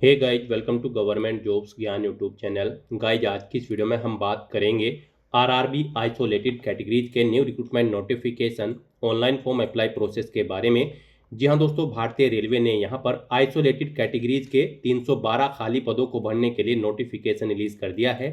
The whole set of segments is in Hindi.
Hey guys, welcome to government jobs Gyan YouTube channel. Guys, आज की इस वीडियो में हम बात करेंगे आरआरबी आइसोलेटेड कैटेगरीज के new recruitment notification online form apply process के बारे में। जी हाँ दोस्तों, भारतीय रेलवे ने यहाँ पर आइसोलेटेड कैटेगरीज के 312 खाली पदों को भरने के लिए नोटिफिकेशन रिलीज कर दिया है।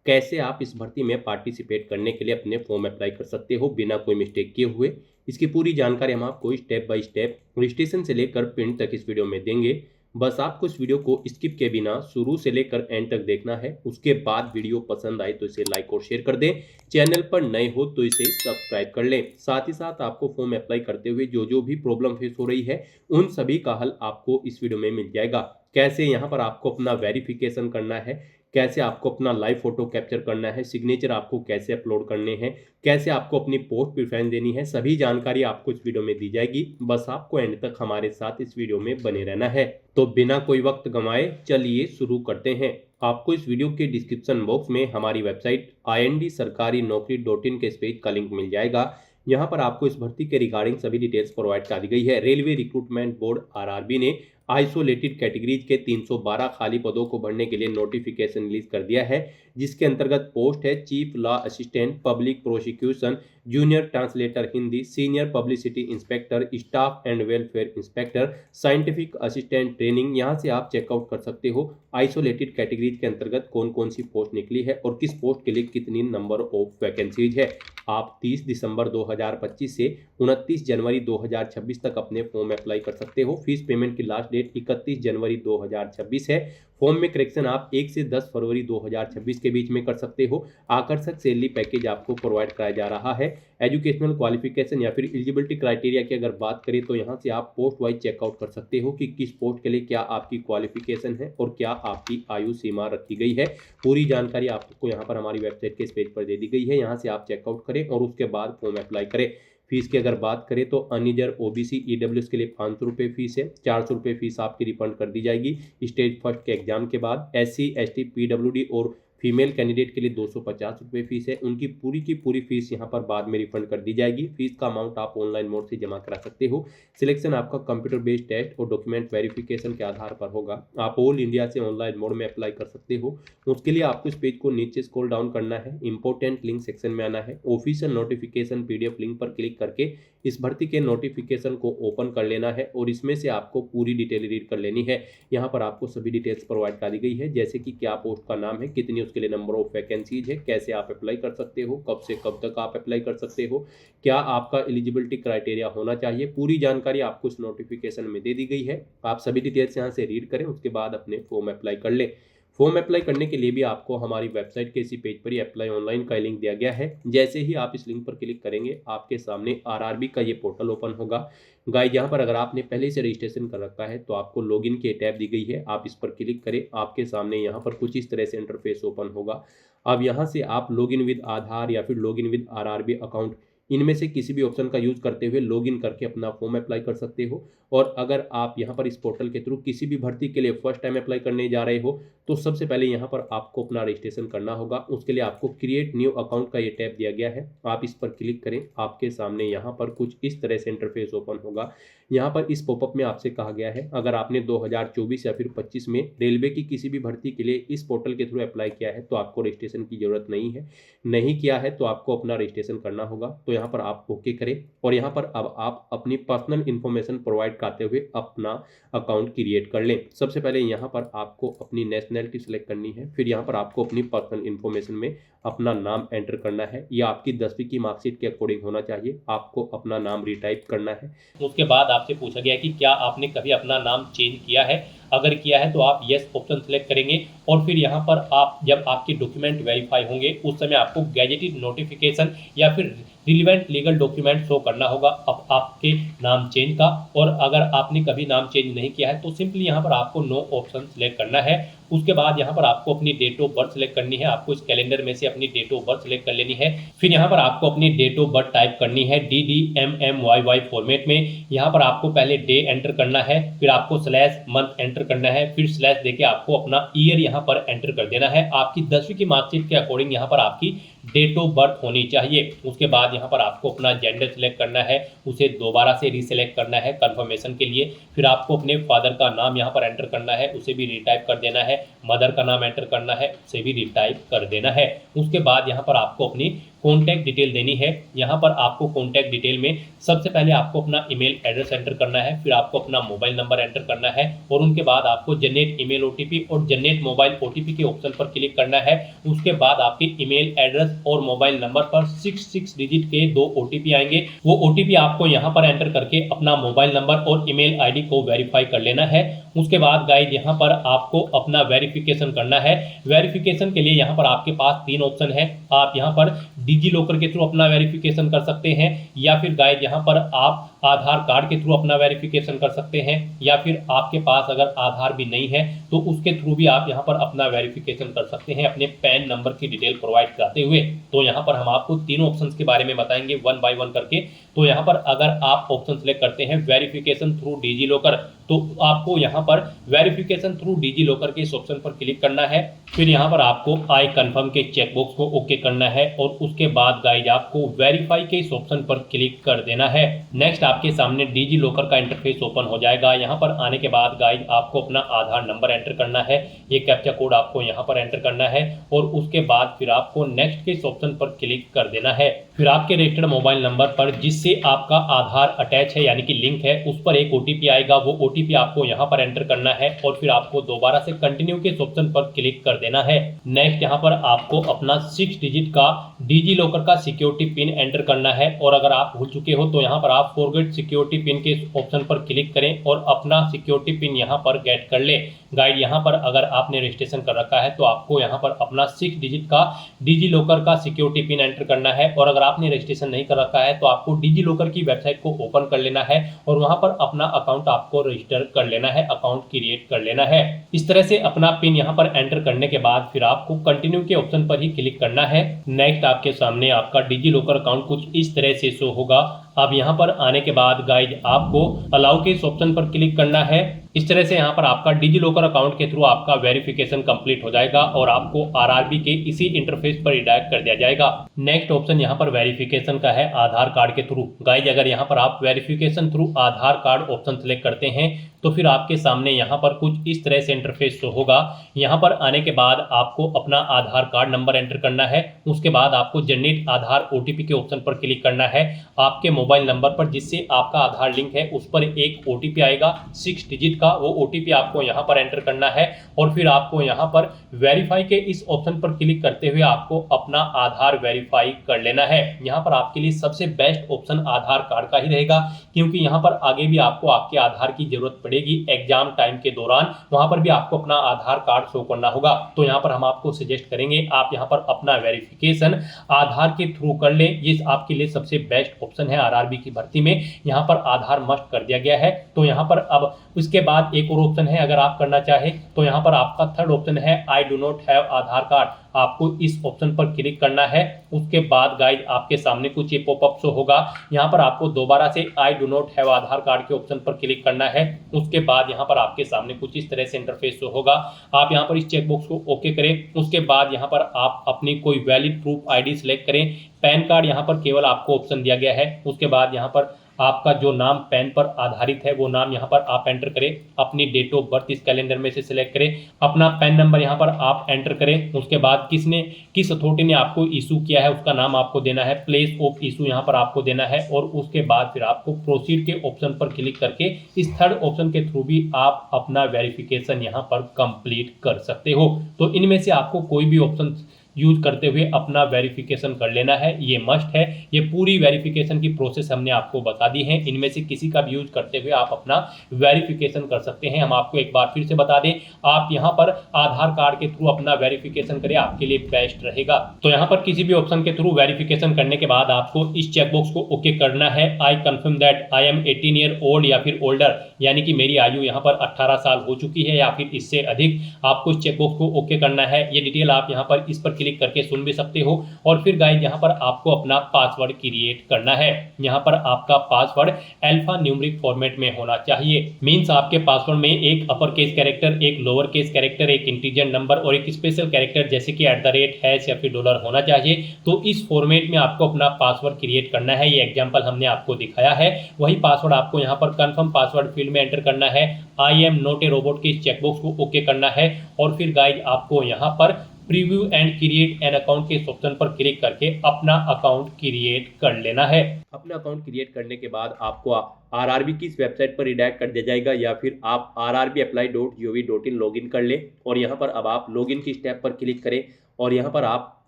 कैसे आप इस भर्ती में पार्टिसिपेट करने के लिए अपने फॉर्म अप्लाई कर सकते हो बिना कोई मिस्टेक किए हुए, इसकी पूरी जानकारी हम आपको स्टेप बाय स्टेप रजिस्ट्रेशन से लेकर प्रिंट तक इस वीडियो में देंगे। बस आपको इस वीडियो को स्किप के बिना शुरू से लेकर एंड तक देखना है। उसके बाद वीडियो पसंद आए तो इसे लाइक और शेयर कर दें। चैनल पर नए हो तो इसे सब्सक्राइब कर लें। साथ ही साथ आपको फॉर्म अप्लाई करते हुए जो भी प्रॉब्लम फेस हो रही है, उन सभी का हल आपको इस वीडियो में मिल जाएगा। कैसे यहाँ पर आपको अपना वेरिफिकेशन करना है, कैसे आपको अपना लाइव फोटो कैप्चर करना है, सिग्नेचर आपको कैसे अपलोड करने हैं, कैसे आपको अपनी पोस्ट प्रेफरेंस देनी है, सभी जानकारी आपको इस वीडियो में दी जाएगी। बस आपको एंड तक हमारे साथ इस वीडियो में बने रहना है। तो बिना कोई वक्त गंवाए चलिए शुरू करते हैं। आपको इस वीडियो के डिस्क्रिप्शन बॉक्स में हमारी वेबसाइट IND-sarkari-naukri.in के इस पेज का लिंक मिल जाएगा। यहाँ पर आपको इस भर्ती के रिगार्डिंग सभी डिटेल्स प्रोवाइड कर दी गई है। रेलवे रिक्रूटमेंट बोर्ड आरआरबी ने आइसोलेटेड कैटेगरीज के 312 खाली पदों को भरने के लिए नोटिफिकेशन रिलीज कर दिया है, जिसके अंतर्गत पोस्ट है chief law assistant public prosecution, junior translator Hindi, senior publicity inspector, staff and welfare inspector, scientific assistant training. यहाँ से आप चेकआउट कर सकते हो आइसोलेटेड कैटेगरीज के अंतर्गत कौन कौन सी पोस्ट निकली है और किस पोस्ट के लिए कितनी नंबर ऑफ वैकेंसीज है। आप 30 दिसंबर 2025 से 29 जनवरी 2026 तक अपने फॉर्म अप्लाई कर सकते हो। फीस पेमेंट की लास्ट डेट 31 जनवरी 2026 है। फॉर्म में करेक्शन आप 1 से 10 फरवरी 2026 के बीच में कर सकते हो। आकर्षक सैलरी पैकेज आपको प्रोवाइड कराया जा रहा है। एजुकेशनल क्वालिफिकेशन या फिर एलिजिबिलिटी क्राइटेरिया की अगर बात करें तो यहाँ से आप पोस्ट वाइज चेकआउट कर सकते हो कि किस पोस्ट के लिए क्या आपकी क्वालिफिकेशन है और क्या आपकी आयु सीमा रखी गई है। पूरी जानकारी आपको यहाँ पर हमारी वेबसाइट के इस पेज पर दे दी गई है। यहाँ से आप चेकआउट करें और उसके बाद फॉर्म अप्लाई करें। फीस की अगर बात करें तो अनरिजर्व ओबीसी ईडब्ल्यूएस के लिए 500 रुपये फीस है। 400 रुपये फीस आपकी रिफंड कर दी जाएगी स्टेज फर्स्ट के एग्जाम के बाद। SC ST PWD और फीमेल कैंडिडेट के लिए 250 रुपये फीस है। उनकी की पूरी फीस यहाँ पर बाद में रिफंड कर दी जाएगी। फीस का अमाउंट आप ऑनलाइन मोड से जमा करा सकते हो। सिलेक्शन आपका कंप्यूटर बेस्ड टेस्ट और डॉक्यूमेंट वेरिफिकेशन के आधार पर होगा। आप ऑल इंडिया से ऑनलाइन मोड में अप्लाई कर सकते हो। उसके लिए आपको इस पेज को नीचे स्क्रॉल डाउन करना है, इंपॉर्टेंट लिंक सेक्शन में आना है, ऑफिशियल नोटिफिकेशन PDF लिंक पर क्लिक करके इस भर्ती के नोटिफिकेशन को ओपन कर लेना है और इसमें से आपको पूरी डिटेल रीड कर लेनी है। यहाँ पर आपको सभी डिटेल्स प्रोवाइड कर दी गई है, जैसे कि क्या पोस्ट का नाम है, कितनी उसके लिए नंबर ऑफ वैकेंसीज है, कैसे आप अप्लाई कर सकते हो, कब से कब तक आप अप्लाई कर सकते हो, क्या आपका एलिजिबिलिटी क्राइटेरिया होना चाहिए। पूरी जानकारी आपको इस नोटिफिकेशन में दे दी गई है। आप सभी डिटेल्स यहाँ से रीड करें, उसके बाद अपने फॉर्म अप्लाई कर लें। फॉर्म अप्लाई करने के लिए भी आपको हमारी वेबसाइट के इसी पेज पर ही अप्लाई ऑनलाइन का लिंक दिया गया है। जैसे ही आप इस लिंक पर क्लिक करेंगे, आपके सामने आरआरबी का ये पोर्टल ओपन होगा। गाइस, यहाँ पर अगर आपने पहले से रजिस्ट्रेशन कर रखा है तो आपको लॉगिन की टैब दी गई है, आप इस पर क्लिक करें। आपके सामने यहाँ पर कुछ इस तरह से इंटरफेस ओपन होगा। अब यहाँ से आप लॉगिन विद आधार या फिर लॉगिन विद आरआरबी अकाउंट, इनमें से किसी भी ऑप्शन का यूज करते हुए लॉगिन करके अपना फॉर्म अप्लाई कर सकते हो। और अगर आप यहाँ पर इस पोर्टल के थ्रू किसी भी भर्ती के लिए फर्स्ट टाइम अप्लाई करने जा रहे हो तो सबसे पहले यहाँ पर आपको अपना रजिस्ट्रेशन करना होगा। उसके लिए आपको क्रिएट न्यू अकाउंट का ये टैब दिया गया है, आप इस पर क्लिक करें। आपके सामने यहाँ पर कुछ इस तरह से इंटरफेस ओपन होगा। यहाँ पर इस पॉपअप में आपसे कहा गया है, अगर आपने 2024 या फिर 25 में रेलवे की किसी भी भर्ती के लिए इस पोर्टल के थ्रू अप्लाई किया है तो आपको रजिस्ट्रेशन की जरूरत नहीं है। नहीं किया है तो आपको अपना रजिस्ट्रेशन करना होगा। तो यहाँ पर आप ओके करें और यहाँ पर अब आप अपनी पर्सनल इंफॉर्मेशन प्रोवाइड करते हुए अपना अकाउंट क्रिएट कर लें। सबसे पहले यहाँ पर आपको अपनी नेशनैलिटी सेलेक्ट करनी है, फिर यहाँ पर आपको अपनी पर्सनल इंफॉर्मेशन में अपना नाम एंटर करना है। यह आपकी 10वीं की मार्कशीट के अकॉर्डिंग होना चाहिए। आपको अपना नाम रिटाइप करना है। उसके बाद आपसे पूछा गया कि क्या आपने कभी अपना नाम चेंज किया है। अगर किया है तो आप यस ऑप्शन सेलेक्ट करेंगे और फिर यहाँ पर आप जब आपके डॉक्यूमेंट वेरीफाई होंगे उस समय आपको गैजेटेड नोटिफिकेशन या फिर रिलीवेंट लीगल डॉक्यूमेंट शो करना होगा अब आपके नाम चेंज का। और अगर आपने कभी नाम चेंज नहीं किया है तो सिंपली यहाँ पर आपको नो ऑप्शन सेलेक्ट करना है। उसके बाद यहाँ पर आपको अपनी डेट ऑफ बर्थ सेलेक्ट करनी है। आपको इस कैलेंडर में से अपनी डेट ऑफ बर्थ सेलेक्ट कर लेनी है। फिर यहाँ पर आपको अपनी डेट ऑफ बर्थ टाइप करनी है DDMMYY फॉर्मेट में। यहाँ पर आपको पहले डे एंटर करना है, फिर आपको स्लैश मंथ एंटर करना है, फिर स्लैश देके आपको अपना ईयर यहाँ पर एंटर कर देना है। आपकी 10वीं की मार्कशीट के अकॉर्डिंग यहाँ पर आपकी डेट ऑफ बर्थ होनी चाहिए। उसके बाद यहाँ पर आपको अपना जेंडर सिलेक्ट करना है, उसे दोबारा से रीसिलेक्ट करना है कंफर्मेशन के लिए। फिर आपको अपने फादर का नाम यहाँ पर एंटर करना है, उसे भी रीटाइप कर देना है। मदर का नाम एंटर करना है, उसे भी रीटाइप कर देना है। उसके बाद यहाँ पर आपको अपनी कॉन्टैक्ट डिटेल देनी है। यहाँ पर आपको कॉन्टैक्ट डिटेल में सबसे पहले आपको अपना ईमेल एड्रेस एंटर करना है, फिर आपको अपना मोबाइल नंबर एंटर करना है और उनके बाद आपको जनरेट ईमेल ओटीपी और जनरेट मोबाइल ओटीपी के ऑप्शन पर क्लिक करना है। उसके बाद आपके ईमेल एड्रेस और मोबाइल नंबर पर 6 डिजिट के 2 ओटीपी आएंगे। वो ओटीपी आपको यहाँ पर एंटर करके अपना मोबाइल नंबर और ईमेल आईडी को वेरीफाई कर लेना है। उसके बाद गाइज यहाँ पर आपको अपना वेरिफिकेशन करना है। वेरिफिकेशन के लिए यहाँ पर आपके पास 3 ऑप्शन है। आप यहाँ पर डिजी लॉकर के थ्रू अपना वेरिफिकेशन कर सकते हैं, या फिर गाइज यहाँ पर आप आधार कार्ड के थ्रू अपना वेरिफिकेशन कर सकते हैं, या फिर आपके पास अगर आधार भी नहीं है तो उसके थ्रू भी आप यहाँ पर अपना वेरिफिकेशन कर सकते हैं अपने पैन नंबर की डिटेल प्रोवाइड कराते हुए। तो यहाँ पर हम आपको तीनों ऑप्शंस के बारे में बताएंगे 1 बाय 1 करके। तो यहाँ पर अगर आप ऑप्शन सेलेक्ट करते हैं वेरिफिकेशन थ्रू डिजी लॉकर, तो आपको यहाँ पर वेरिफिकेशन थ्रू डिजी लॉकर के इस ऑप्शन पर क्लिक करना है। फिर यहाँ पर आपको आई कंफर्म के चेकबॉक्स को ओके करना है और उसके बाद गाइज आपको वेरीफाई के इस ऑप्शन पर क्लिक कर देना है। नेक्स्ट आपके सामने डिजी लॉकर का इंटरफेस ओपन हो जाएगा। यहाँ पर आने के बाद गाइज आपको अपना आधार नंबर एंटर करना है, ये कैप्चा कोड आपको यहाँ पर एंटर करना है और उसके बाद फिर आपको नेक्स्ट के इस ऑप्शन पर क्लिक कर देना है। फिर आपके रजिस्टर्ड मोबाइल नंबर पर जिससे आपका आधार अटैच है यानी कि लिंक है, उस पर एक ओटीपी आएगा। वो ओटीपी आपको यहाँ पर एंटर करना है और फिर आपको दोबारा से कंटिन्यू के इस ऑप्शन पर क्लिक कर देना है। नेक्स्ट यहाँ पर आपको अपना 6 डिजिट का डिजी लॉकर का सिक्योरिटी पिन एंटर करना है और अगर आप भूल चुके हो तो यहाँ पर आप फॉरगेट सिक्योरिटी पिन के ऑप्शन पर क्लिक करें और अपना सिक्योरिटी पिन यहाँ पर गेट कर ले। गाइड यहाँ पर अगर आपने रजिस्ट्रेशन कर रखा है तो आपको यहाँ पर अपना 6 डिजिट का डिजी लॉकर का सिक्योरिटी पिन एंटर करना है और अगर आपने रजिस्ट्रेशन नहीं कर रखा है तो आपको डिजी लॉकर की वेबसाइट को ओपन कर लेना है और वहां पर अपना अकाउंट आपको रजिस्टर कर लेना है, अकाउंट क्रिएट कर लेना है। इस तरह से अपना पिन यहाँ पर एंटर करने के बाद फिर आपको कंटिन्यू के ऑप्शन पर ही क्लिक करना है। नेक्स्ट आपके सामने आपका डिजी लॉकर अकाउंट कुछ इस तरह से शो होगा। अब यहाँ पर आने के बाद गाइज आपको अलाउ के इस ऑप्शन पर क्लिक करना है। इस तरह से यहाँ पर आपका डिजी लॉकर अकाउंट के थ्रू आपका वेरिफिकेशन कंप्लीट हो जाएगा और आपको आरआरबी के इसी इंटरफेस पर रिडायरेक्ट कर दिया जाएगा। नेक्स्ट ऑप्शन यहाँ पर वेरिफिकेशन का है आधार कार्ड के थ्रू। गाइज अगर यहाँ पर आप वेरिफिकेशन थ्रू आधार कार्ड ऑप्शन सेलेक्ट करते हैं तो फिर आपके सामने यहाँ पर कुछ इस तरह से इंटरफेस शो होगा। यहाँ पर आने के बाद आपको अपना आधार कार्ड नंबर एंटर करना है। उसके बाद आपको जनरेट आधार ओटीपी के ऑप्शन पर क्लिक करना है। आपके मोबाइल नंबर पर जिससे आपका आधार लिंक है उस पर एक ओटीपी आएगा 6 डिजिट का, वो ओटीपी आपको यहाँ पर एंटर करना है और फिर आपको यहाँ पर वेरीफाई के इस ऑप्शन पर क्लिक करते हुए आपको अपना आधार वेरीफाई कर लेना है। यहाँ पर आपके लिए सबसे बेस्ट ऑप्शन आधार कार्ड का ही रहेगा, क्योंकि यहाँ पर आगे भी आपको आपके आधार की जरूरत पड़ेगी एग्जाम टाइम के दौरान, वहां पर भी आपको अपना आधार कार्ड शो करना होगा। तो यहाँ पर हम आपको सजेस्ट करेंगे आप यहाँ पर अपना वेरिफिकेशन आधार के थ्रू कर लें। ये आपके लिए सबसे बेस्ट ऑप्शन है। आरआरबी की भर्ती में यहाँ पर आधार मस्ट कर दिया गया है। तो यहाँ पर अब उसके बाद एक और ऑप्शन है, अगर आप करना चाहे तो यहाँ पर आपका थर्ड ऑप्शन है I do not have Aadhaar card. आपको इस ऑप्शन पर क्लिक करना है। उसके बाद गाइड आपके सामने कुछ ये पॉपअप शो होगा। यहाँ पर आपको दोबारा से I do not have Aadhaar card के ऑप्शन पर क्लिक करना है। उसके बाद यहाँ पर आपके सामने कुछ इस तरह से इंटरफेस शो होगा। आप यहाँ पर इस चेकबॉक्स को ओके करें। उसके बाद यहाँ पर आप अपनी कोई वैलिड प्रूफ आईडी सिलेक्ट करें। पैन कार्ड यहाँ पर केवल आपको ऑप्शन दिया गया है। उसके बाद यहाँ पर आपका जो नाम पैन पर आधारित है वो नाम यहाँ पर आप एंटर करें। अपनी डेट ऑफ बर्थ इस कैलेंडर में से सिलेक्ट करें। अपना पैन नंबर यहाँ पर आप एंटर करें। उसके बाद किस अथॉरिटी ने आपको इशू किया है उसका नाम आपको देना है। प्लेस ऑफ इशू यहाँ पर आपको देना है और उसके बाद फिर आपको प्रोसीड के ऑप्शन पर क्लिक करके इस थर्ड ऑप्शन के थ्रू भी आप अपना वेरिफिकेशन यहाँ पर कंप्लीट कर सकते हो। तो इनमें से आपको कोई भी ऑप्शन यूज करते हुए अपना वेरिफिकेशन कर लेना है, ये मस्ट है। ये पूरी वेरिफिकेशन की प्रोसेस हमने आपको बता दी है। इनमें से किसी का भी यूज करते हुए आप अपना वेरिफिकेशन कर सकते हैं। हम आपको एक बार फिर से बता दें, आप यहाँ पर आधार कार्ड के थ्रू अपना वेरिफिकेशन करें, आपके लिए बेस्ट रहेगा। तो यहाँ पर किसी भी ऑप्शन के थ्रू वेरिफिकेशन करने के बाद आपको इस चेकबॉक्स को ओके करना है। I confirm that I am 18 year old या फिर ओल्डर, यानी कि मेरी आयु यहाँ पर 18 साल हो चुकी है या फिर इससे अधिक। आपको इस चेकबॉक्स को ओके करना है। ये डिटेल आप यहाँ पर इस पर क्लिक करके सुन भी सकते हो। और फिर गाइज यहाँ पर आपको अपना पासवर्ड क्रिएट करना है। यहाँ पर आपका पासवर्ड अल्फा न्यूमेरिक फॉर्मेट में होना चाहिए। मीन्स आपके पासवर्ड में एक अपर केस कैरेक्टर, एक लोअर केस कैरेक्टर, एक इंटीजर नंबर और एक स्पेशल कैरेक्टर जैसे कि @ या फिर डॉलर होना चाहिए। तो इस फॉर्मेट में आपको अपना पासवर्ड क्रिएट करना है। ये एग्जांपल हमने आपको दिखाया है। वही पासवर्ड आपको यहाँ पर कंफर्म पासवर्ड फील्ड में एंटर करना है। I am not a robot के इस चेकबॉक्स को ओके करना है। और फिर गाइज आपको यहाँ पर preview and create an account के ऑप्शन पर क्लिक करके अपना अकाउंट क्रिएट कर लेना है। अपना अकाउंट क्रिएट करने के बाद आपको आरआरबी की इस वेबसाइट पर रिडायरेक्ट कर दिया जाएगा, या फिर आप rrbapply.gov.in लॉगिन कर ले। और यहाँ पर अब आप लॉगिन की स्टेप पर क्लिक करें और यहाँ पर आप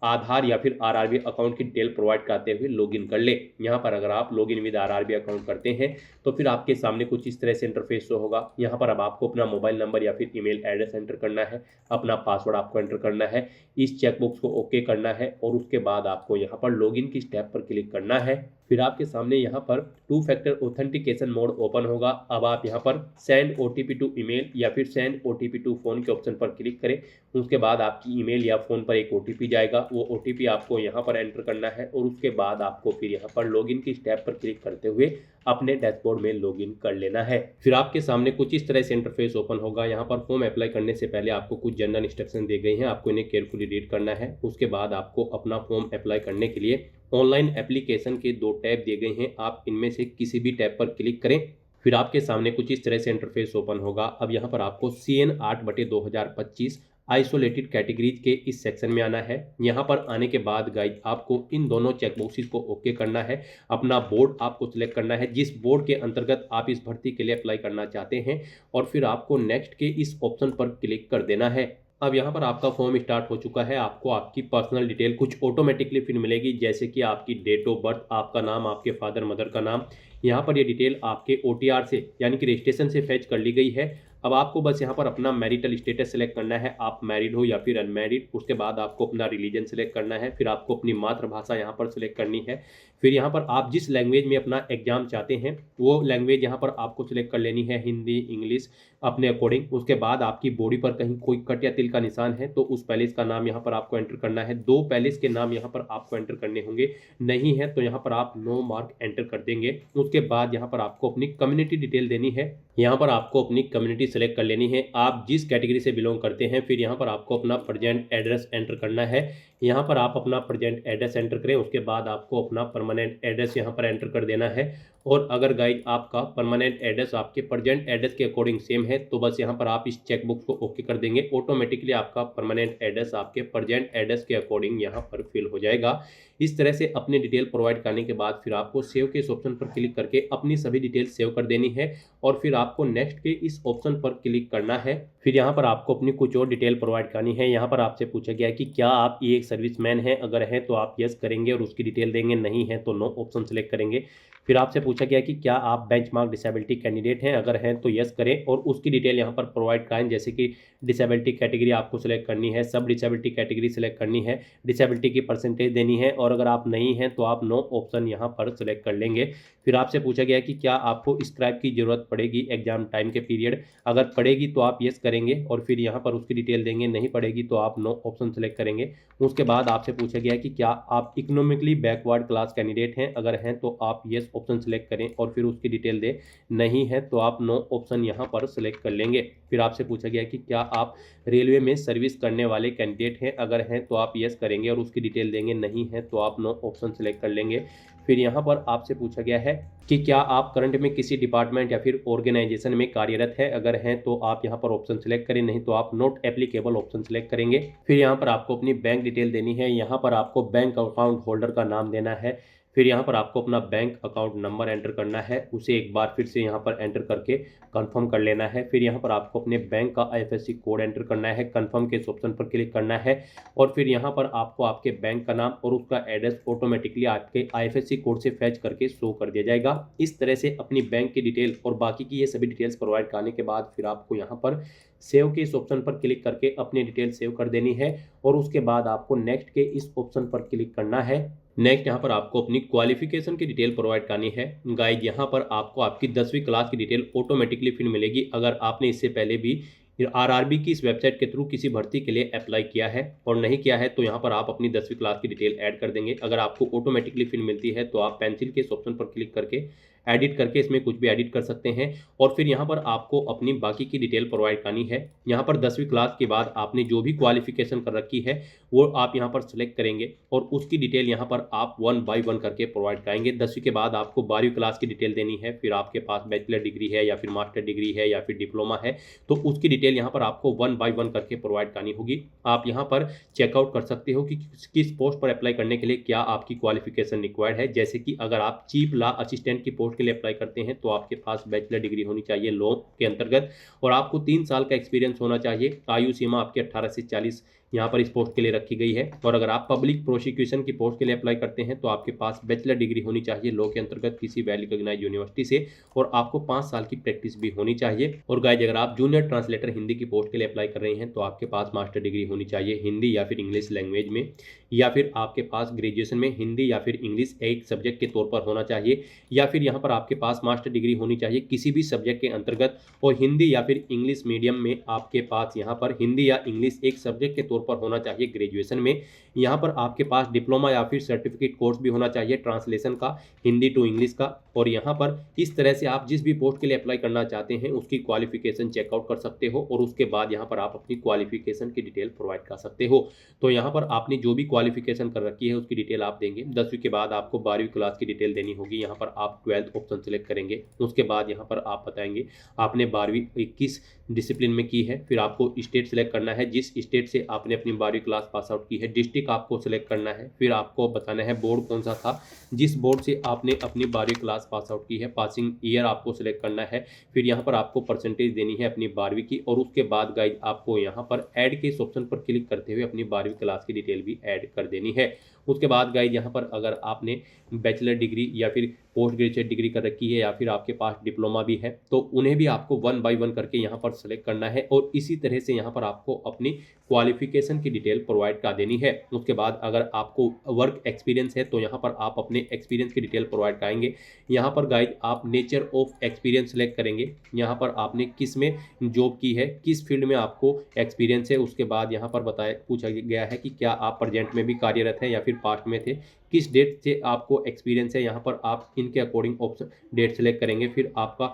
आधार या फिर आरआरबी अकाउंट की डिटेल प्रोवाइड करते हुए लॉगिन कर ले। यहाँ पर अगर आप लॉगिन विद आरआरबी अकाउंट करते हैं तो फिर आपके सामने कुछ इस तरह से इंटरफेस शो होगा। यहाँ पर अब आपको अपना मोबाइल नंबर या फिर ईमेल एड्रेस एंटर करना है, अपना पासवर्ड आपको एंटर करना है, इस चेकबॉक्स को ओके करना है और उसके बाद आपको यहाँ पर लॉगिन की स्टेप पर क्लिक करना है। फिर आपके सामने यहाँ पर 2 फैक्टर ऑथेंटिकेशन मोड ओपन होगा। अब आप यहाँ पर सेंड ओटीपी टू ईमेल या फिर सेंड ओटीपी टू फोन के ऑप्शन पर क्लिक करें। उसके बाद आपकी ईमेल या फोन पर एक ओटीपी जाएगा, वो ओटीपी आपको यहाँ पर एंटर करना है और उसके बाद आपको फिर यहाँ पर लॉगिन की स्टेप पर क्लिक करते हुए अपने डैशबोर्ड में लॉगिन कर लेना है। फिर आपके सामने कुछ इस तरह से इंटरफेस ओपन होगा। यहाँ पर फॉर्म अप्लाई करने से पहले आपको कुछ जनरल इंस्ट्रक्शन दिए गए हैं, आपको इन्हें केयरफुली रीड करना है। उसके बाद आपको अपना फॉर्म अप्लाई करने के लिए ऑनलाइन एप्लीकेशन के 2 टैब दिए गए हैं, आप इनमें से किसी भी टैब पर क्लिक करें। फिर आपके सामने कुछ इस तरह से इंटरफेस ओपन होगा। अब यहाँ पर आपको CN 8/2025 आइसोलेटेड कैटेगरीज के इस सेक्शन में आना है। यहाँ पर आने के बाद गाइज आपको इन दोनों चेकबॉक्सेस को ओके करना है। अपना बोर्ड आपको सिलेक्ट करना है, जिस बोर्ड के अंतर्गत आप इस भर्ती के लिए अप्लाई करना चाहते हैं, और फिर आपको नेक्स्ट के इस ऑप्शन पर क्लिक कर देना है। अब यहाँ पर आपका फॉर्म स्टार्ट हो चुका है। आपको आपकी पर्सनल डिटेल कुछ ऑटोमेटिकली फिर मिलेगी, जैसे कि आपकी डेट ऑफ बर्थ, आपका नाम, आपके फादर मदर का नाम। यहाँ पर ये डिटेल आपके OTR से यानी कि रजिस्ट्रेशन से फैच कर ली गई है। अब आपको बस यहाँ पर अपना मैरिटल स्टेटस सेलेक्ट करना है, आप मैरिड हो या फिर अनमैरिड। उसके बाद आपको अपना रिलीजन सेलेक्ट करना है, फिर आपको अपनी मातृभाषा यहाँ पर सेलेक्ट करनी है। फिर यहाँ पर आप जिस लैंग्वेज में अपना एग्जाम चाहते हैं वो लैंग्वेज यहाँ पर आपको सिलेक्ट कर लेनी है, हिंदी, इंग्लिश, अपने अकॉर्डिंग। उसके बाद आपकी बॉडी पर कहीं कोई कट या तिल का निशान है तो उस पैलेस का नाम यहाँ पर आपको एंटर करना है। 2 पैलेस के नाम यहाँ पर आपको एंटर करने होंगे, नहीं है तो यहाँ पर आप नो मार्क एंटर कर देंगे। उसके बाद यहाँ पर आपको अपनी कम्युनिटी डिटेल देनी है। यहाँ पर आपको अपनी कम्युनिटी सेलेक्ट कर लेनी है, आप जिस कैटेगरी से बिलोंग करते हैं। फिर यहाँ पर आपको अपना प्रेजेंट एड्रेस एंटर करना है। यहाँ पर आप अपना प्रेजेंट एड्रेस एंटर करें, उसके बाद आपको अपना परमानेंट एड्रेस यहाँ पर एंटर कर देना है। और अगर गाइज आपका परमानेंट एड्रेस आपके प्रेजेंट एड्रेस के अकॉर्डिंग सेम है तो बस यहाँ पर आप इस चेकबॉक्स को ओके कर देंगे। ऑटोमेटिकली आपका परमानेंट एड्रेस आपके प्रेजेंट एड्रेस के अकॉर्डिंग यहाँ पर फिल हो जाएगा। इस तरह से अपनी डिटेल प्रोवाइड करने के बाद फिर आपको सेव के इस ऑप्शन पर क्लिक करके अपनी सभी डिटेल सेव कर देनी है और फिर आपको नेक्स्ट के इस ऑप्शन पर क्लिक करना है। फिर यहाँ पर आपको अपनी कुछ और डिटेल प्रोवाइड करनी है। यहाँ पर आपसे पूछा गया है कि क्या आप ये एक सर्विसमैन हैं, अगर है तो आप यस करेंगे और उसकी डिटेल देंगे, नहीं है तो नो ऑप्शन सेलेक्ट करेंगे। फिर आपसे पूछा गया कि क्या आप बेंचमार्क डिसेबिलिटी कैंडिडेट हैं, अगर हैं तो यस करें और उसकी डिटेल यहाँ पर प्रोवाइड कराएं, जैसे कि डिसेबिलिटी कैटेगरी आपको सिलेक्ट करनी है, सब डिसेबिलिटी कैटेगरी सिलेक्ट करनी है, डिसेबिलिटी की परसेंटेज देनी है, और अगर आप नहीं हैं तो आप नो ऑप्शन यहाँ पर सिलेक्ट कर लेंगे। फिर आपसे पूछा गया कि क्या आपको स्क्राइब की ज़रूरत पड़ेगी एग्जाम टाइम के पीरियड, अगर पड़ेगी तो आप यस करेंगे और फिर यहाँ पर उसकी डिटेल देंगे, नहीं पड़ेगी तो आप नो ऑप्शन सेलेक्ट करेंगे। उसके बाद आपसे पूछा गया कि क्या आप इकोनॉमिकली बैकवर्ड क्लास कैंडिडेट हैं, अगर हैं तो आप यस ऑप्शन सेलेक्ट करें और फिर उसकी डिटेल दें, नहीं है तो आप नो ऑप्शन यहाँ पर सेलेक्ट कर लेंगे। फिर आपसे पूछा गया कि क्या आप रेलवे में सर्विस करने वाले कैंडिडेट हैं, अगर हैं तो आप यस करेंगे और उसकी डिटेल देंगे, नहीं है तो आप नो ऑप्शन सेलेक्ट कर लेंगे। फिर यहाँ पर आपसे पूछा गया है कि क्या आप करंट में किसी डिपार्टमेंट या फिर ऑर्गेनाइजेशन में कार्यरत है, अगर हैं तो आप यहाँ पर ऑप्शन सेलेक्ट करें, नहीं तो आप नॉट एप्लीकेबल ऑप्शन सेलेक्ट करेंगे। फिर यहाँ पर आपको अपनी बैंक डिटेल देनी है, यहाँ पर आपको बैंक अकाउंट होल्डर का नाम देना है। फिर यहाँ पर आपको अपना बैंक अकाउंट नंबर एंटर करना है, उसे एक बार फिर से यहाँ पर एंटर करके कंफर्म कर लेना है। फिर यहाँ पर आपको अपने बैंक का IFSC कोड एंटर करना है, कंफर्म के इस ऑप्शन पर क्लिक करना है और फिर यहाँ पर आपको आपके बैंक का नाम और उसका एड्रेस ऑटोमेटिकली आपके IFSC कोड से फैच करके शो कर दिया जाएगा। इस तरह से अपनी बैंक की डिटेल और बाकी की ये सभी डिटेल्स प्रोवाइड करने के बाद फिर आपको यहाँ पर सेव के इस ऑप्शन पर क्लिक करके अपनी डिटेल सेव कर देनी है और उसके बाद आपको नेक्स्ट के इस ऑप्शन पर क्लिक करना है। नेक्स्ट यहाँ पर आपको अपनी क्वालिफिकेशन की डिटेल प्रोवाइड करनी है। गाइड यहाँ पर आपको आपकी 10वीं क्लास की डिटेल ऑटोमेटिकली फिर मिलेगी, अगर आपने इससे पहले भी आरआरबी की इस वेबसाइट के थ्रू किसी भर्ती के लिए अप्लाई किया है और नहीं किया है तो यहाँ पर आप अपनी 10वीं क्लास की डिटेल ऐड कर देंगे। अगर आपको ऑटोमेटिकली फिल मिलती है तो आप पेंसिल के इस ऑप्शन पर क्लिक करके एडिट करके इसमें कुछ भी एडिट कर सकते हैं और फिर यहाँ पर आपको अपनी बाकी की डिटेल प्रोवाइड करनी है। यहाँ पर 10वीं क्लास के बाद आपने जो भी क्वालिफिकेशन कर रखी है वो आप यहाँ पर सिलेक्ट करेंगे और उसकी डिटेल यहाँ पर आप 1 बाय 1 करके प्रोवाइड कराएंगे। 10वीं के बाद आपको 12वीं क्लास की डिटेल देनी है, फिर आपके पास बैचलर डिग्री है या फिर मास्टर डिग्री है या फिर डिप्लोमा है तो उसकी डिटेल यहाँ पर आपको 1 बाय 1 करके प्रोवाइड करनी होगी। आप यहाँ पर चेकआउट कर सकते हो कि किस पोस्ट पर अप्लाई करने के लिए क्या आपकी क्वालिफिकेशन रिक्वायर्ड है। जैसे कि अगर आप चीफ लॉ असिस्टेंट की पोस्ट के लिए अप्लाई करते हैं तो आपके पास बैचलर डिग्री होनी चाहिए लॉ के अंतर्गत और आपको 3 साल का एक्सपीरियंस होना चाहिए। आयु सीमा आपकी 18 से 40 यहाँ पर इस पोस्ट के लिए रखी गई है। और अगर आप पब्लिक प्रोसिक्यूशन की पोस्ट के लिए अप्लाई करते हैं तो आपके पास बैचलर डिग्री होनी चाहिए लॉ के अंतर्गत किसी वेल रिकॉग्नाइज्ड यूनिवर्सिटी से और आपको 5 साल की प्रैक्टिस भी होनी चाहिए। और गाइस अगर आप जूनियर ट्रांसलेटर हिंदी की पोस्ट के लिए अप्लाई कर रहे हैं तो आपके पास मास्टर डिग्री होनी चाहिए हिंदी या फिर इंग्लिश लैंग्वेज में, या फिर आपके पास ग्रेजुएशन में हिंदी या फिर इंग्लिश एक सब्जेक्ट के तौर पर होना चाहिए, या फिर यहाँ पर आपके पास मास्टर डिग्री होनी चाहिए किसी भी सब्जेक्ट के अंतर्गत और हिंदी या फिर इंग्लिश मीडियम में आपके पास यहाँ पर हिंदी या इंग्लिश एक सब्जेक्ट के तौर पर होना चाहिए ग्रेजुएशन में। यहाँ पर आपके पास डिप्लोमा या फिर सर्टिफिकेट कोर्स भी होना चाहिए ट्रांसलेशन का हिंदी टू इंग्लिश का। और यहाँ पर इस तरह से आप जिस भी पोस्ट के लिए अप्लाई करना चाहते हैं उसकी क्वालिफिकेशन चेकआउट कर सकते हो और उसके बाद यहाँ पर आप अपनी क्वालिफिकेशन की डिटेल प्रोवाइड कर सकते हो। तो यहाँ पर आपने जो भी क्वालिफिकेशन कर रखी है उसकी डिटेल आप देंगे। 10वीं के बाद आपको 12वीं क्लास की डिटेल देनी होगी। यहाँ पर आप 12th ऑप्शन सेलेक्ट करेंगे। उसके बाद यहाँ पर आप बताएंगे आपने 12वीं किस डिसिप्लिन में की है, फिर आपको स्टेट सेलेक्ट करना है जिस स्टेट से आपने अपनी 12वीं क्लास पास आउट की है, डिस्ट्रिक्ट आपको सेलेक्ट करना है, फिर आपको बताना है बोर्ड कौन सा था जिस बोर्ड से आपने अपनी 12वीं क्लास पास आउट की है, पासिंग ईयर आपको सेलेक्ट करना है, फिर यहाँ पर आपको परसेंटेज देनी है अपनी 12वीं की और उसके बाद गाइड आपको यहाँ पर ऐड के इस ऑप्शन पर क्लिक करते हुए अपनी 12वीं क्लास की डिटेल भी ऐड कर देनी है। उसके बाद गाइड यहाँ पर अगर आपने बैचलर डिग्री या फिर पोस्ट ग्रेजुएट डिग्री कर रखी है या फिर आपके पास डिप्लोमा भी है तो उन्हें भी आपको 1 बाय 1 करके यहाँ पर सेलेक्ट करना है और इसी तरह से यहाँ पर आपको अपनी क्वालिफिकेशन की डिटेल प्रोवाइड कर देनी है। उसके बाद अगर आपको वर्क एक्सपीरियंस है तो यहाँ पर आप अपने एक्सपीरियंस की डिटेल प्रोवाइड कराएंगे। यहाँ पर गाइड आप नेचर ऑफ एक्सपीरियंस सेलेक्ट करेंगे, यहाँ पर आपने किस में जॉब की है, किस फील्ड में आपको एक्सपीरियंस है। उसके बाद यहाँ पर पूछा गया है कि क्या आप प्रेजेंट में भी कार्यरत हैं या फिर पास्ट में थे, किस डेट से आपको एक्सपीरियंस है। यहाँ पर आप इनके अकॉर्डिंग ऑप्शन डेट सेलेक्ट करेंगे, फिर आपका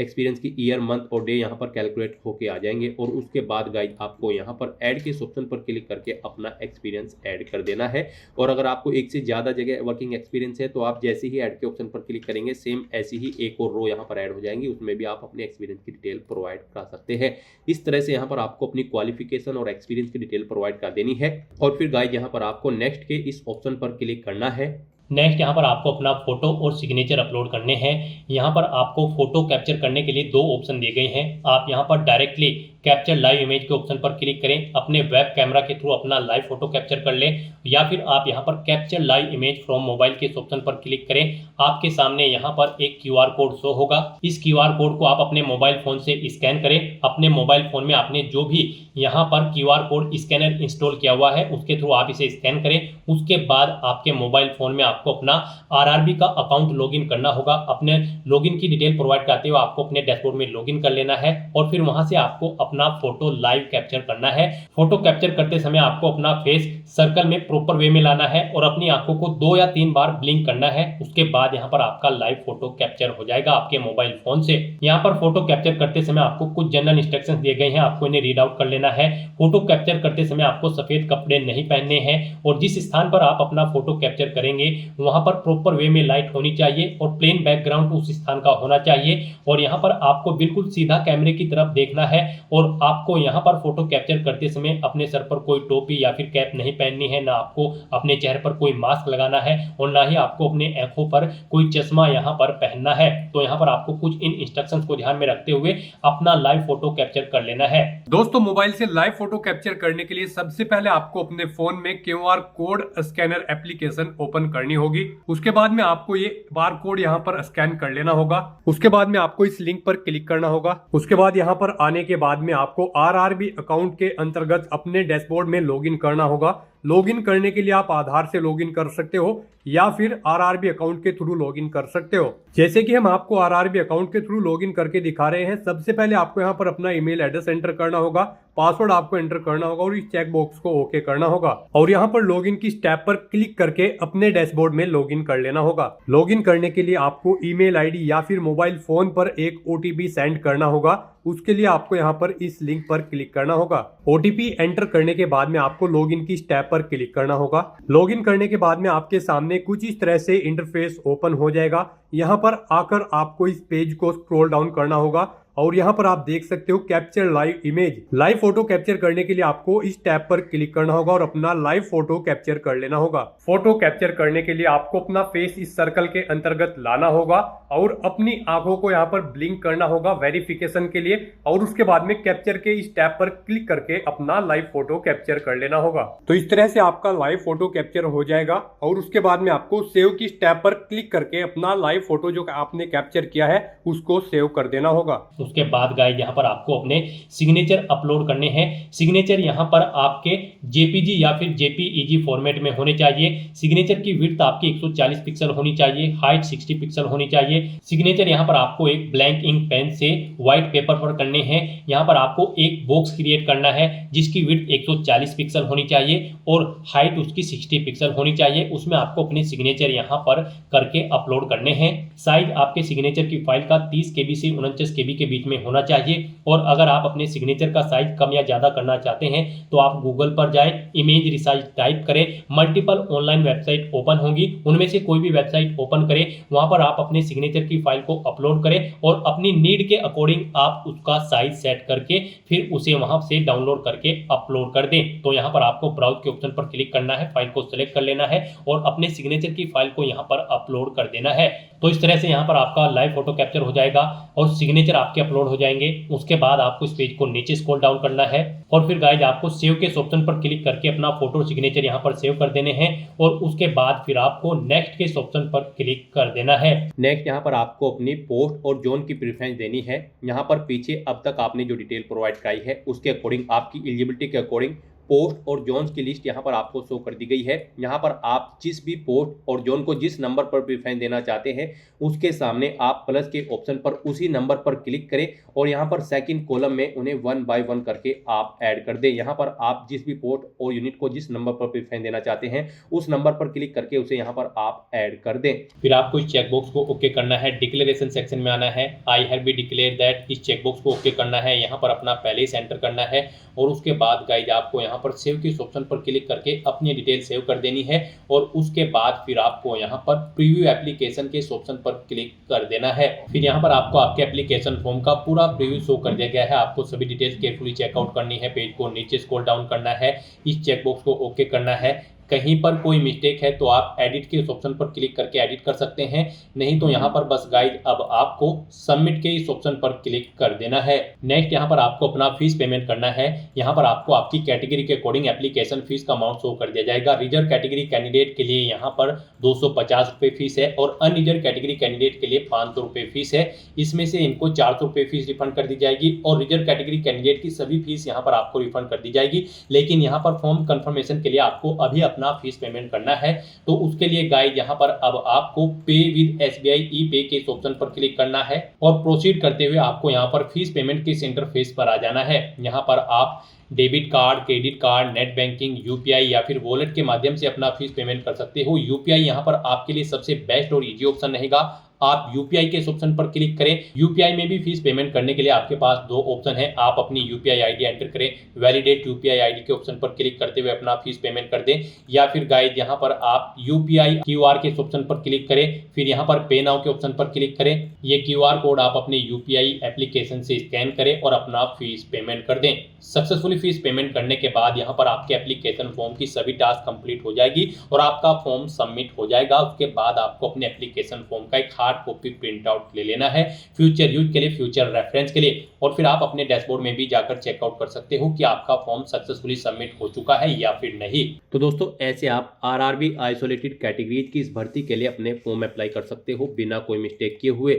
एक्सपीरियंस की ईयर मंथ और डे यहाँ पर कैलकुलेट होके आ जाएंगे और उसके बाद गाइड आपको यहाँ पर ऐड के ऑप्शन पर क्लिक करके अपना एक्सपीरियंस ऐड कर देना है। और अगर आपको एक से ज़्यादा जगह वर्किंग एक्सपीरियंस है तो आप जैसे ही ऐड के ऑप्शन पर क्लिक करेंगे सेम ऐसी ही एक और रो यहाँ पर ऐड हो जाएंगी, उसमें भी आप अपने एक्सपीरियंस की डिटेल प्रोवाइड कर सकते हैं। इस तरह से यहाँ पर आपको अपनी क्वालिफिकेशन और एक्सपीरियंस की डिटेल प्रोवाइड कर देनी है और फिर गाइड यहाँ पर आपको नेक्स्ट के इस ऑप्शन पर क्लिक करना है। नेक्स्ट यहाँ पर आपको अपना फोटो और सिग्नेचर अपलोड करने हैं। यहाँ पर आपको फोटो कैप्चर करने के लिए 2 ऑप्शन दिए गए हैं। आप यहाँ पर डायरेक्टली कैप्चर लाइव इमेज के ऑप्शन पर क्लिक करें, अपने वेब कैमरा के थ्रू अपना लाइव फोटो कैप्चर कर लें, या फिर आप यहाँ पर capture live image from mobile के ऑप्शन पर क्लिक करें। आपके सामने यहाँ पर एक QR कोड शो होगा। इस QR कोड को आप अपने मोबाइल फोन से स्कैन करें। अपने मोबाइल फोन में आपने जो भी यहाँ पर QR कोड स्कैनर इंस्टॉल किया हुआ है उसके थ्रू आप इसे स्कैन करें। उसके बाद आपके मोबाइल फोन में आपको अपना RRB का अकाउंट लॉगिन करना होगा। अपने लॉगिन की डिटेल प्रोवाइड करते हुए आपको अपने डैशबोर्ड में लॉगिन कर लेना है और फिर वहां से आपको अपना फोटो लाइव कैप्चर करना है। फोटो कैप्चर करते समय आपको अपना फेस सर्कल में प्रॉपर वे में लाना है और अपनी आंखों को 2 या 3 बार ब्लिंक करना है। उसके बाद यहाँ पर आपका लाइव फोटो कैप्चर हो जाएगा आपके मोबाइल फोन से। यहाँ पर फोटो कैप्चर करते समय आपको कुछ जनरल इंस्ट्रक्शंस दिए गए हैं, आपको इन्हें रीड आउट कर लेना है। फोटो कैप्चर करते समय आपको सफेद कपड़े नहीं पहनने हैं और जिस स्थान पर आप अपना फोटो कैप्चर करेंगे वहां पर प्रॉपर वे में लाइट होनी चाहिए और प्लेन बैकग्राउंड उस स्थान का होना चाहिए। और यहाँ पर आपको बिल्कुल सीधा कैमरे की तरफ देखना है और आपको यहाँ पर फोटो कैप्चर करते समय अपने सर पर कोई टोपी या फिर कैप नहीं पहननी है, ना आपको अपने चेहरे पर कोई मास्क लगाना है और ना ही आपको अपने आंखों पर कोई चश्मा यहाँ पर पहनना है। तो यहाँ पर आपको कुछ इन इंस्ट्रक्शंस को ध्यान में रखते हुए अपना लाइव फोटो कैप्चर कर लेना है। दोस्तों, मोबाइल से लाइव फोटो कैप्चर करने के लिए सबसे पहले आपको अपने फोन में QR code scanner application open करनी होगी। उसके बाद में आपको ये बार कोड यहाँ पर स्कैन कर लेना होगा। उसके बाद में आपको इस लिंक पर क्लिक करना होगा। उसके बाद यहाँ पर आने के बाद में आपको RRB अकाउंट के अंतर्गत अपने डैशबोर्ड में लॉगिन करना होगा। लॉगिन करने के लिए आप आधार से लॉगिन कर सकते हो या फिर आरआरबी अकाउंट के थ्रू लॉगिन कर सकते हो। जैसे कि हम आपको आरआरबी अकाउंट के थ्रू लॉगिन करके दिखा रहे हैं। सबसे पहले आपको यहाँ पर अपना ईमेल एड्रेस एंटर करना होगा, पासवर्ड आपको एंटर करना होगा और इस चेक बॉक्स को ओके करना होगा और यहाँ पर लॉगिन की स्टेप पर क्लिक करके अपने डैशबोर्ड में लॉगिन कर लेना होगा। लॉगिन करने के लिए आपको ईमेल आईडी या फिर मोबाइल फोन पर एक ओटीपी सेंड करना होगा। उसके लिए आपको यहाँ पर इस लिंक पर क्लिक करना होगा। ओटीपी एंटर करने के बाद में आपको लॉगिन की स्टेप पर क्लिक करना होगा। लॉगिन करने के बाद में आपके सामने कुछ इस तरह से इंटरफेस ओपन हो जाएगा। यहाँ पर आकर आपको इस पेज को स्क्रॉल डाउन करना होगा और यहाँ पर आप देख सकते हो capture live image. Live photo capture करने के लिए आपको इस टैब पर क्लिक करना होगा और अपना लाइव फोटो कैप्चर कर लेना होगा। फोटो कैप्चर करने के लिए आपको अपना फेस इस सर्कल के अंतर्गत लाना होगा और अपनी आंखों को यहाँ पर ब्लिंक करना होगा वेरिफिकेशन के लिए और उसके बाद में कैप्चर के इस टैब पर क्लिक करके अपना लाइव फोटो कैप्चर कर लेना होगा। तो इस तरह से आपका लाइव फोटो कैप्चर हो जाएगा और उसके बाद में आपको सेव की टैब पर क्लिक करके अपना लाइव फोटो जो आपने कैप्चर किया है उसको सेव कर देना होगा। उसके बाद गाइस यहाँ पर आपको अपने सिग्नेचर अपलोड करने हैं। सिग्नेचर यहाँ पर आपके जेपीजी या फिर जेपीईजी फॉर्मेट में होने चाहिए। सिग्नेचर की विड्थ आपकी 140 पिक्सल होनी चाहिए, हाइट 60 पिक्सल होनी चाहिए। सिग्नेचर यहाँ पर आपको एक ब्लैंक इंक पेन से व्हाइट पेपर पर करने हैं। यहाँ पर आपको एक बॉक्स क्रिएट करना है जिसकी विड्थ 140 पिक्सल होनी चाहिए और हाइट उसकी 60 पिक्सल होनी चाहिए। उसमें आपको अपने सिग्नेचर यहाँ पर करके अपलोड करने हैं। साइज आपके सिग्नेचर की फाइल का 30 KB से 49 KB के बीच में होना चाहिए और अगर आप अपने सिग्नेचर का साइज कम या ज्यादा करना चाहते हैं तो आप गूगल पर जाएं, इमेज रिसाइज टाइप करें, मल्टीपल ऑनलाइन वेबसाइट ओपन होंगी, उनमें से कोई भी वेबसाइट ओपन करें, वहां पर आप अपने सिग्नेचर की फाइल को अपलोड करें और अपनी नीड के अकॉर्डिंग आप उसका साइज सेट करके फिर उसे वहां से डाउनलोड करके अपलोड कर दें। तो यहाँ पर आपको ब्राउज के ऑप्शन पर क्लिक करना है, फाइल को सिलेक्ट कर लेना है और अपने सिग्नेचर की फाइल को यहाँ पर अपलोड कर देना है। तो इस तरह से यहाँ पर आपका लाइव फोटो कैप्चर हो जाएगा और सिग्नेचर आपके अपलोड हो जाएंगे। उसके बाद आपको इस पेज को नीचे स्क्रॉल डाउन करना है और फिर गाइज आपको सेव के ऑप्शन पर क्लिक करके अपना फोटो सिग्नेचर यहाँ पर सेव कर देने हैं और उसके बाद फिर आपको नेक्स्ट के ऑप्शन पर क्लिक कर देना है। नेक्स्ट यहाँ पर आपको अपनी पोस्ट और जोन की प्रेफरेंस देनी है। यहाँ पर पीछे अब तक आपने जो डिटेल प्रोवाइड कराई है उसके अकॉर्डिंग आपकी एलिजिबिलिटी के अकॉर्डिंग पोस्ट और जोन्स की लिस्ट यहाँ पर आपको शो कर दी गई है। यहाँ पर आप जिस भी पोस्ट और जोन को जिस नंबर पर प्रेफरेंस देना चाहते हैं उसके सामने आप प्लस के ऑप्शन पर उसी नंबर पर क्लिक करें और यहाँ पर सेकंड कॉलम में उन्हें 1 बाय 1 करके आप ऐड कर दें। यहाँ पर आप जिस भी पोस्ट और यूनिट को जिस नंबर पर प्रेफरेंस देना चाहते हैं उस नंबर पर क्लिक करके उसे यहाँ पर आप ऐड कर दें। फिर आपको इस चेकबॉक्स को ओके करना है, डिक्लेरेशन सेक्शन में आना है, I have be declare that, इस चेकबॉक्स को ओके करना है। यहाँ पर अपना पहले ही सेंटर करना है और उसके बाद गाइज आपको यहाँ पर सेव के ऑप्शन पर क्लिक करके अपनी डिटेल सेव कर देनी है और उसके बाद फिर आपको यहाँ पर प्रीव्यू एप्लीकेशन के ऑप्शन पर क्लिक कर देना है। फिर यहाँ पर आपको आपके एप्लीकेशन फॉर्म का पूरा प्रीव्यू शो कर दिया गया है। आपको सभी डिटेल्स केयरफुली चेकआउट करनी है, पेज को नीचे स्क्रॉल डाउन करना है, इस चेकबॉक्स को ओके करना है। कहीं पर कोई मिस्टेक है तो आप एडिट के ऑप्शन पर क्लिक करके एडिट कर सकते हैं, नहीं तो यहाँ पर बस गाइड अब आपको सबमिट के इस ऑप्शन पर क्लिक कर देना है। नेक्स्ट यहाँ पर आपको अपना फीस पेमेंट करना है। यहाँ पर आपको आपकी कैटेगरी के अकॉर्डिंग एप्लीकेशन फीस का अमाउंट शो कर दिया जाएगा। रिजर्व कैटेगरी कैंडिडेट के लिए यहाँ पर 250 रुपये फीस है और अनरिजर्व कैटेगरी कैंडिडेट के लिए 500 रुपये फीस है। इसमें से इनको 400 रुपये फीस रिफंड कर दी जाएगी और रिजर्व कैटेगरी कैंडिडेट की सभी फीस यहाँ पर आपको रिफंड कर दी जाएगी। लेकिन यहाँ पर फॉर्म कंफर्मेशन के लिए आपको अभी अपना फीस पेमेंट करना है, तो उसके लिए गाइड यहाँ पर अब आपको पे विद SBI ई पे के ऑप्शन पर क्लिक करना है और प्रोसीड करते हुए आपको यहाँ पर फीस पेमेंट के इंटरफेस पर आ जाना है। यहाँ पर आप debit card, credit card, net banking, UPI या फिर वॉलेट के माध्यम से अपना फीस पेमेंट कर सकते हो। UPI यहाँ पर आपके लिए सबसे बेस्ट और इजी ऑप्शन रहेगा। आप UPI के ऑप्शन पर क्लिक करें। UPI में भी फीस पेमेंट करने के लिए आपके पास दो ऑप्शन है। आप अपनी UPI ID एंटर करें, वैलिडेट UPI ID के ऑप्शन पर क्लिक करते हुए अपना फीस पेमेंट कर दें, या फिर गाइड यहाँ पर आप UPI QR के ऑप्शन पर क्लिक करें, फिर यहाँ पर पे नाउ के ऑप्शन पर क्लिक करें। ये QR कोड आप अपने UPI एप्लीकेशन से स्कैन करें और अपना फीस पेमेंट कर दें। सक्सेसफुली फीस पेमेंट करने के बाद यहाँ पर आपके एप्लीकेशन फॉर्म की सभी टास्क कंप्लीट हो जाएगी और आपका फॉर्म सबमिट हो जाएगा। उसके बाद आपको अपने एप्लीकेशन फॉर्म का एक हार्ड कॉपी प्रिंट आउट ले लेना है फ्यूचर यूज के लिए, फ्यूचर रेफरेंस के लिए, और फिर आप अपने डैशबोर्ड में भी जाकर चेकआउट कर सकते हो कि आपका फॉर्म सक्सेसफुली सबमिट हो चुका है या फिर नहीं। तो दोस्तों ऐसे आप RRB आइसोलेटेड कैटेगरीज की इस भर्ती के लिए अपने फॉर्म अप्लाई कर सकते हो बिना कोई मिस्टेक किए हुए।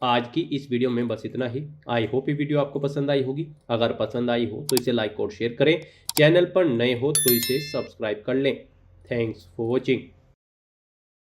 आज की इस वीडियो में बस इतना ही। आई होप ये वीडियो आपको पसंद आई होगी। अगर पसंद आई हो तो इसे लाइक और शेयर करें। चैनल पर नए हो तो इसे सब्सक्राइब कर लें। Thanks for watching.